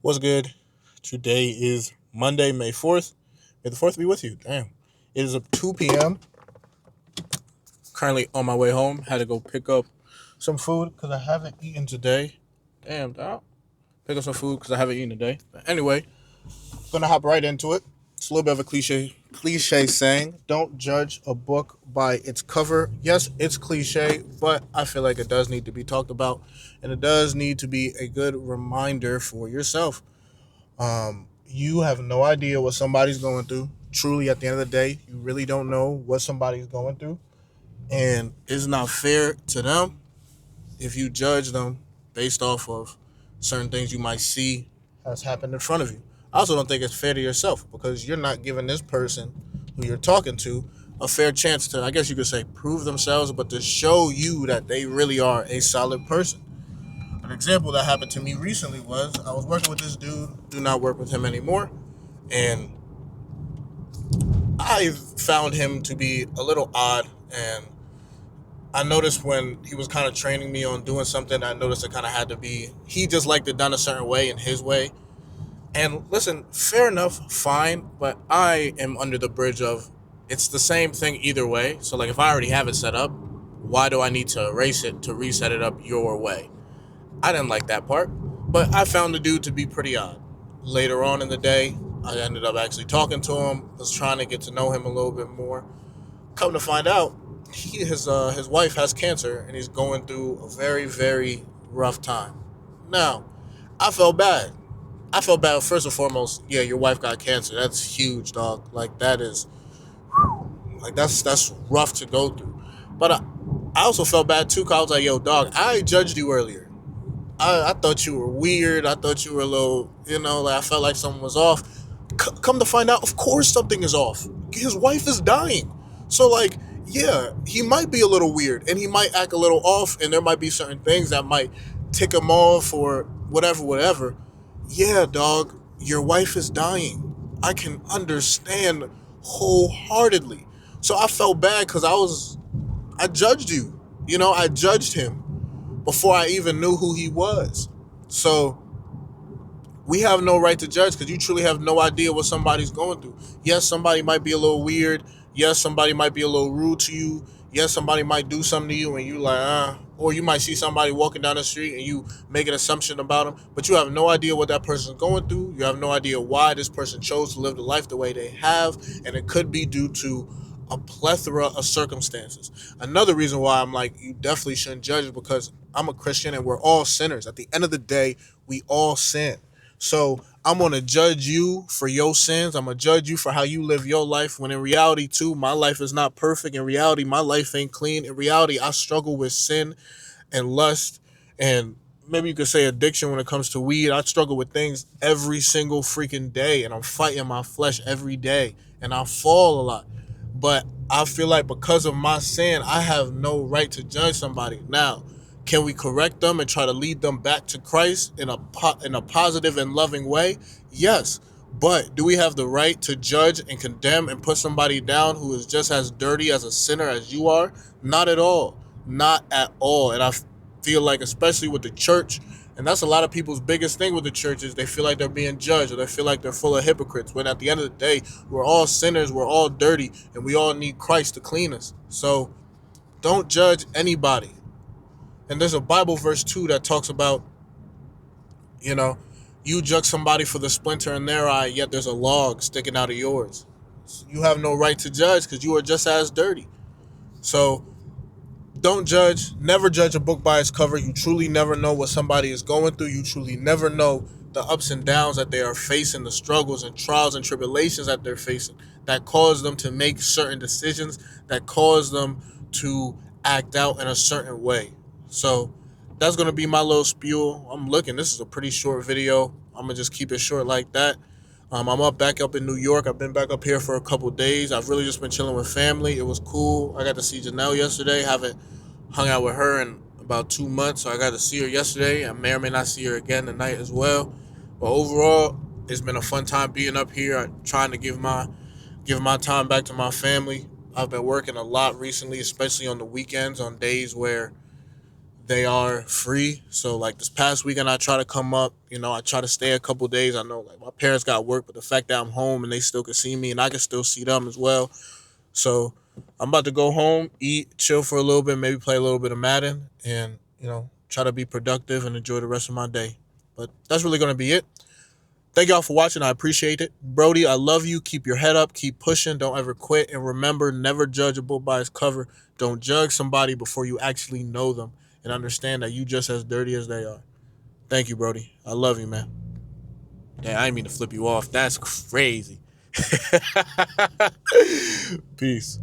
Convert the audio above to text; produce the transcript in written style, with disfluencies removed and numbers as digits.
What's good? Today is Monday, May 4th. May the 4th be with you. Damn. It is 2 p.m. Currently on my way home. Had to go pick up some food because I haven't eaten today. Damn, dog. Pick up some food because I haven't eaten today. But anyway, gonna hop right into it. It's a little bit of a cliche saying. Don't judge a book by its cover. Yes, it's cliche, but I feel like it does need to be talked about, and it does need to be a good reminder for yourself. You have no idea what somebody's going through. Truly, at the end of the day, you really don't know what somebody's going through, and it's not fair to them if you judge them based off of certain things you might see has happened in front of you. I also don't think it's fair to yourself because you're not giving this person who you're talking to a fair chance to, I guess you could say, prove themselves, but to show you that they really are a solid person. An example that happened to me recently was I was working with this dude, do not work with him anymore, and I found him to be a little odd. And I noticed when he was kind of training me on doing something, I noticed it kind of had to be, he just liked it done a certain way in his way. And listen, fair enough, fine, but I am under the bridge of it's the same thing either way. So, like, if I already have it set up, why do I need to erase it to reset it up your way? I didn't like that part, but I found the dude to be pretty odd. Later on in the day, I ended up actually talking to him, was trying to get to know him a little bit more. Come to find out, his wife has cancer and he's going through a very very rough time. Now, I felt bad. I felt bad first and foremost. Yeah, your wife got cancer. That's huge, dog. Like that is like that's rough to go through. But I also felt bad too. Cause I was like, yo, dog, I judged you earlier. I thought you were weird. I thought you were a little, like I felt like something was off. Come to find out, of course something is off. His wife is dying. So, like, yeah, he might be a little weird and he might act a little off, and there might be certain things that might tick him off or whatever, whatever. Yeah, dog, your wife is dying. I can understand wholeheartedly. So I felt bad because I judged you. I judged him before I even knew who he was. So we have no right to judge because you truly have no idea what somebody's going through. Yes, somebody might be a little weird. Yes, somebody might be a little rude to you. Yes, somebody might do something to you and you like, or you might see somebody walking down the street and you make an assumption about them, but you have no idea what that person's going through. You have no idea why this person chose to live the life the way they have, and it could be due to a plethora of circumstances. Another reason why I'm like, you definitely shouldn't judge is because I'm a Christian and we're all sinners. At the end of the day, we all sin. So I'm gonna judge you for your sins. I'm gonna judge you for how you live your life. When in reality, too, my life is not perfect. In reality, my life ain't clean. In reality, I struggle with sin and lust, and maybe you could say addiction when it comes to weed. I struggle with things every single freaking day, and I'm fighting my flesh every day, and I fall a lot. But I feel like because of my sin, I have no right to judge somebody. Now, can we correct them and try to lead them back to Christ in a positive and loving way? Yes. But do we have the right to judge and condemn and put somebody down who is just as dirty as a sinner as you are? Not at all. Not at all. And I feel like, especially with the church, and that's a lot of people's biggest thing with the church, is they feel like they're being judged or they feel like they're full of hypocrites. When at the end of the day, we're all sinners, we're all dirty, and we all need Christ to clean us. So don't judge anybody. And there's a Bible verse too that talks about, you know, you judge somebody for the splinter in their eye, yet there's a log sticking out of yours. You have no right to judge because you are just as dirty. So don't judge. Never judge a book by its cover. You truly never know what somebody is going through. You truly never know the ups and downs that they are facing, the struggles and trials and tribulations that they're facing that cause them to make certain decisions, that cause them to act out in a certain way. So that's going to be my little spiel. I'm looking. This is a pretty short video. I'm going to just keep it short like that. I'm back up in New York. I've been back up here for a couple days. I've really just been chilling with family. It was cool. I got to see Janelle yesterday. Haven't hung out with her in about 2 months, so I got to see her yesterday. I may or may not see her again tonight as well. But overall, it's been a fun time being up here. I'm trying to give my time back to my family. I've been working a lot recently, especially on the weekends, on days where they are free. So like this past weekend, I try to come up. You know, I try to stay a couple days. I know like my parents got work, but the fact that I'm home and they still can see me and I can still see them as well. So I'm about to go home, eat, chill for a little bit, maybe play a little bit of Madden, and try to be productive and enjoy the rest of my day. But that's really gonna be it. Thank y'all for watching. I appreciate it. Brody, I love you. Keep your head up. Keep pushing. Don't ever quit. And remember, never judge a book by its cover. Don't judge somebody before you actually know them and understand that you just as dirty as they are. Thank you, Brody. I love you, man. Damn, I didn't mean to flip you off. That's crazy. Peace.